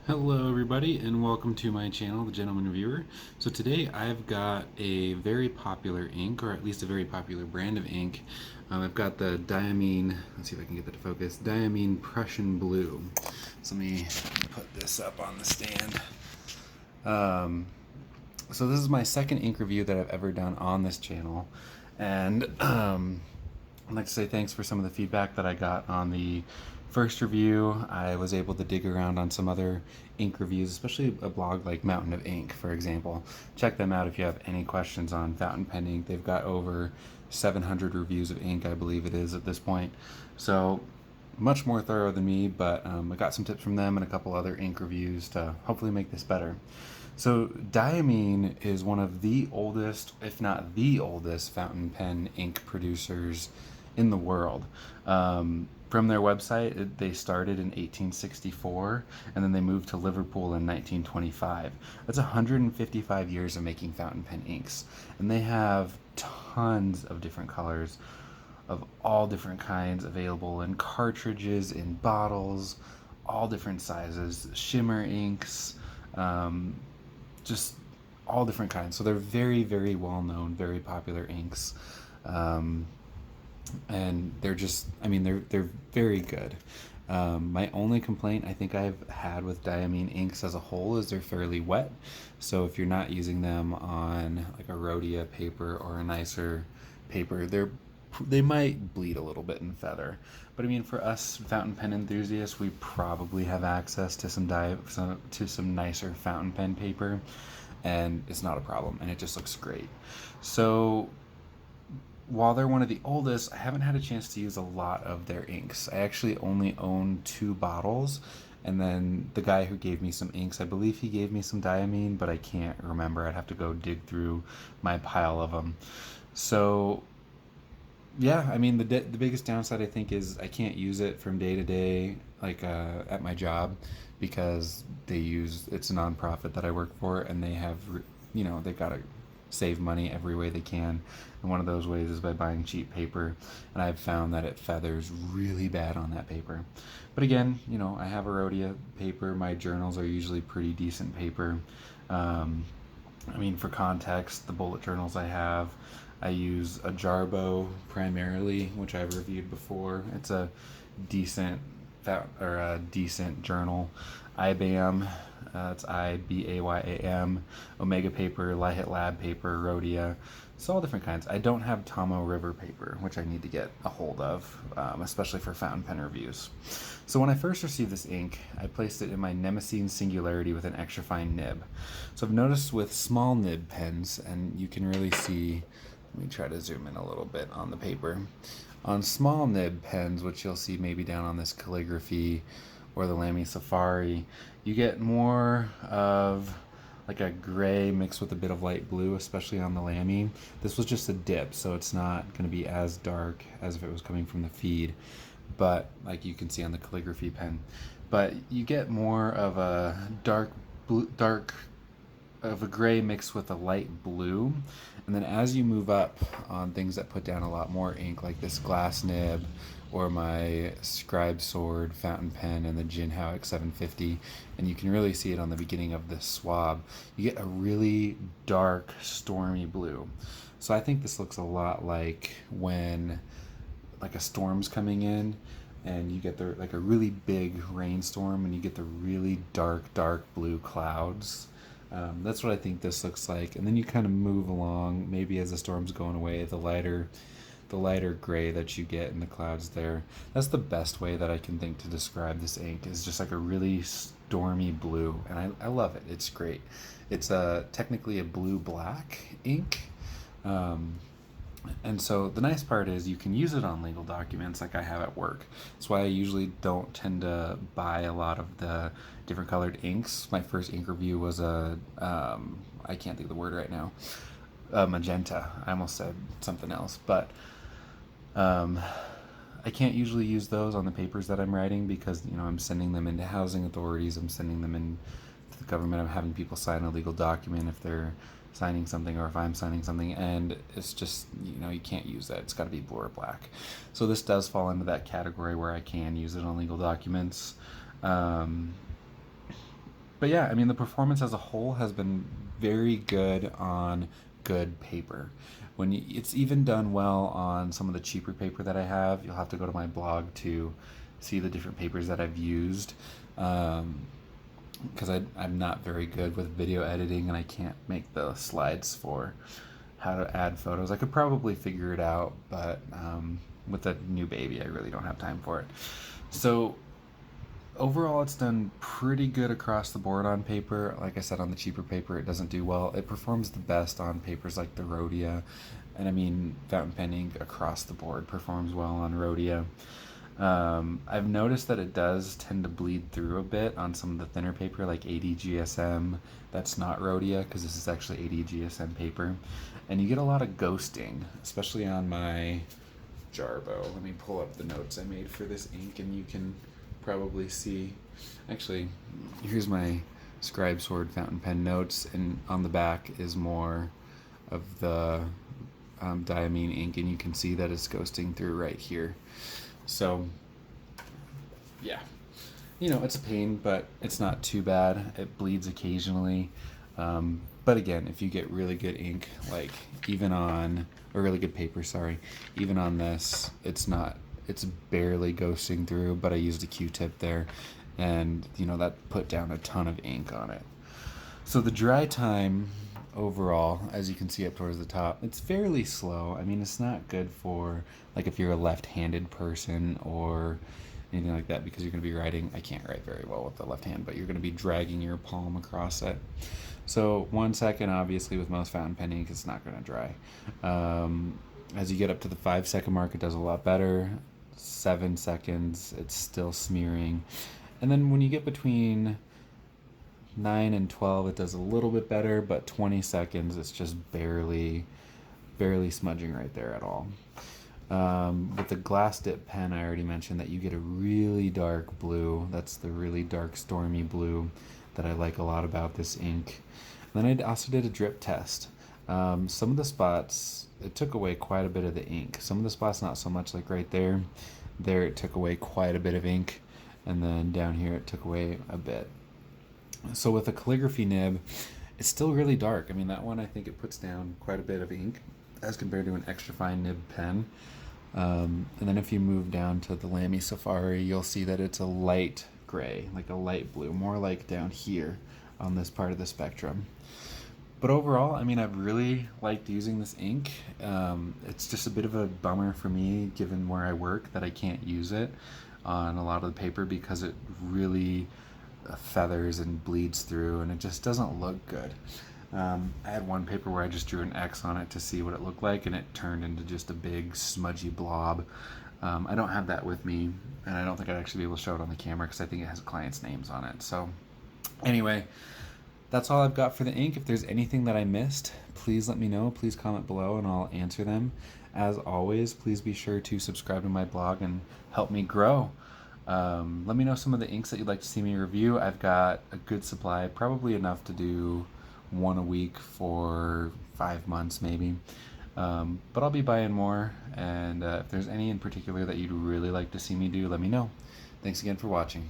Hello everybody and welcome to my channel, The Gentleman Reviewer. So today I've got a very popular ink, or at least a very popular brand of ink. I've got the Diamine, let's see if I can get that to focus, Diamine Prussian Blue. So let me put this up on the stand. So this is my second ink review that I've ever done on this channel. And I'd like to say thanks for some of the feedback that I got on the first review. I was able to dig around on some other ink reviews, especially a blog like Mountain of Ink, for example. Check them out if you have any questions on fountain pen ink. They've got over 700 reviews of ink, I believe it is at this point. So much more thorough than me, but I got some tips from them and a couple other ink reviews to hopefully make this better. So Diamine is one of the oldest, if not the oldest, fountain pen ink producers in the world. From their website, they started in 1864, and then they moved to Liverpool in 1925. That's 155 years of making fountain pen inks, and they have tons of different colors of all different kinds available in cartridges, in bottles, all different sizes, shimmer inks, just all different kinds. So they're very, very well known, very popular inks. And they're just, I mean, they're very good. My only complaint I think I've had with Diamine inks as a whole is they're fairly wet. So if you're not using them on like a Rhodia paper or a nicer paper, they might bleed a little bit and feather. But I mean, for us fountain pen enthusiasts, we probably have access to some nicer fountain pen paper, and it's not a problem, and it just looks great. So while they're one of the oldest, I haven't had a chance to use a lot of their inks. I actually only own 2 bottles, and then the guy who gave me some inks, I believe he gave me some Diamine, but I can't remember. I'd have to go dig through my pile of them. So yeah, I mean the biggest downside I think is I can't use it from day to day, like at my job, because it's a nonprofit that I work for, and they have, they gotta save money every way they can, and one of those ways is by buying cheap paper, and I've found that it feathers really bad on that paper. But again, I have a Rhodia paper. My journals are usually pretty decent paper. I mean, for context, the bullet journals I use a Jarbo primarily, which I've reviewed before. It's a decent decent journal. IBAM, it's IBAYAM, Omega paper, Light Lab paper, Rhodia. It's all different kinds. I don't have Tomo River paper, which I need to get a hold of, especially for fountain pen reviews. So when I first received this ink, I placed it in my Nemesine Singularity with an extra fine nib. So I've noticed with small nib pens, and you can really see, let me try to zoom in a little bit on the paper. On small nib pens, which you'll see maybe down on this Calligraphy or the Lamy Safari, you get more of like a gray mixed with a bit of light blue, especially on the Lamy. This was just a dip, so it's not going to be as dark as if it was coming from the feed, but like you can see on the Calligraphy pen. But you get more of a dark of a gray mixed with a light blue, and then as you move up on things that put down a lot more ink, like this glass nib or my Scribe Sword fountain pen and the Jinhao X750, and you can really see it on the beginning of this swab, you get a really dark stormy blue. So I think this looks a lot like when like a storm's coming in and you get like a really big rainstorm and you get the really dark blue clouds. That's what I think this looks like. And then you kind of move along, maybe as the storm's going away, the lighter gray that you get in the clouds there. That's the best way that I can think to describe this ink, is just like a really stormy blue, and I love it. It's great. It's technically a blue-black ink. And so the nice part is you can use it on legal documents like I have at work. That's why I usually don't tend to buy a lot of the different colored inks. My first ink review was I can't think of the word right now, magenta. I almost said something else, but I can't usually use those on the papers that I'm writing because, I'm sending them into housing authorities, I'm sending them in to the government, I'm having people sign a legal document if they're signing something or if I'm signing something, and it's just, you can't use that. It's got to be blue or black. So this does fall into that category where I can use it on legal documents. But yeah, I mean, the performance as a whole has been very good on good paper. It's even done well on some of the cheaper paper that I have. You'll have to go to my blog to see the different papers that I've used. Because I'm not very good with video editing and I can't make the slides for how to add photos. I could probably figure it out, but with a new baby, I really don't have time for it. So overall, it's done pretty good across the board on paper. Like I said, on the cheaper paper, it doesn't do well. It performs the best on papers like the Rhodia. And I mean, fountain pen ink across the board performs well on Rhodia. I've noticed that it does tend to bleed through a bit on some of the thinner paper like ADGSM. That's not Rhodia because this is actually ADGSM paper. And you get a lot of ghosting, especially on my Jarbo. Let me pull up the notes I made for this ink and you can probably see. Actually, here's my Scribe Sword fountain pen notes, and on the back is more of the Diamine ink, and you can see that it's ghosting through right here. So yeah, you know, it's a pain, but it's not too bad. It bleeds occasionally, but again, if you get really good ink, like even on, or really good paper, sorry, even on this, it's barely ghosting through, but I used a Q-tip there, and you know, that put down a ton of ink on it. So the dry time overall, as you can see up towards the top, it's fairly slow. I mean, it's not good for like if you're a left-handed person or anything like that, because you're going to be writing, I can't write very well with the left hand, but you're going to be dragging your palm across it. So 1 second, obviously with most fountain pen ink, it's not going to dry. As you get up to the 5 second mark, it does a lot better. 7 seconds, it's still smearing. And then when you get between 9 and 12, it does a little bit better, but 20 seconds, it's just barely smudging right there at all. With the glass dip pen, I already mentioned that you get a really dark blue. That's the really dark stormy blue that I like a lot about this ink. And then I also did a drip test. Some of the spots, it took away quite a bit of the ink. Some of the spots, not so much, like right there. There it took away quite a bit of ink. And then down here it took away a bit. So with a calligraphy nib, it's still really dark. I mean, that one, I think it puts down quite a bit of ink as compared to an extra fine nib pen. And then if you move down to the Lamy Safari, you'll see that it's a light gray, like a light blue, more like down here on this part of the spectrum. But overall, I mean, I've really liked using this ink. It's just a bit of a bummer for me, given where I work, that I can't use it on a lot of the paper because it really feathers and bleeds through, and it just doesn't look good. I had one paper where I just drew an X on it to see what it looked like, and it turned into just a big smudgy blob. I don't have that with me, and I don't think I'd actually be able to show it on the camera because I think it has clients' names on it. So anyway, that's all I've got for the ink. If there's anything that I missed, please let me know. Please comment below and I'll answer them. As always, please be sure to subscribe to my blog and help me grow. Let me know some of the inks that you'd like to see me review. I've got a good supply, probably enough to do one a week for 5 months maybe. But I'll be buying more, and if there's any in particular that you'd really like to see me do, let me know. Thanks again for watching.